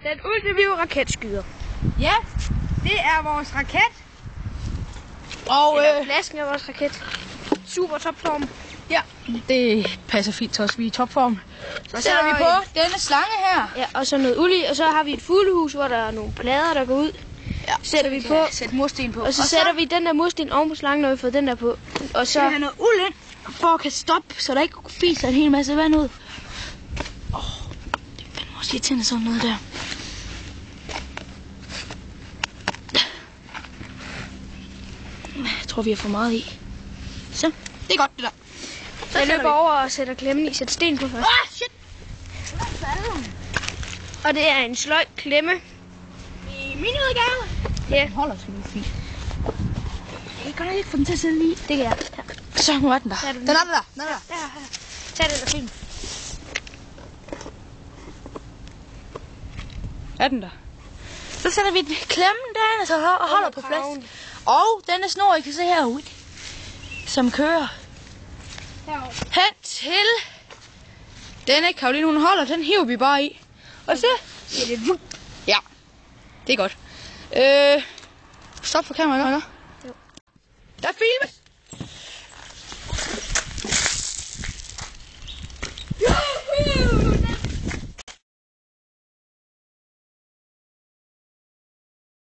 Den ultimative raketskyder. Ja, det er vores raket. Og flasken er vores raket. Super topform. Ja, det passer fint til os. Vi er i topform. Så sætter vi på denne slange her. Ja, og så noget olie, og så har vi et fuglehus, hvor der er nogle plader, der går ud. Ja, sætter vi på. Sæt mursten på. Og så sætter vi den der mursten oven på slangen, når vi får den der på. Og så skal vi have noget uld ind, for at kan stoppe, så der ikke fiser en hel masse vand ud. Det er fandme også irriterende sådan noget der. Jeg tror, vi har for meget i. Så, det er godt det der. Så jeg løber over og sætter klemmen i. Sætter sten på først. Shit! Og det er en sløj klemme. I min udgave. Ja. Den holder sgu fint. Jeg kan godt ikke få den til at sidde lige. Det kan jeg. Her. Så, nu er den der. Den er der. Den er der. Ja, tag den og film. Er den der? Så sætter vi klemmen derinde, så holder på plads. Og denne snor, I kan se herude, som kører hen til denne Karoline, hun holder, den hiver vi bare i. Og så siger det ja, det er godt. Stop for kameraet, ikke? Jo. Der er filmet.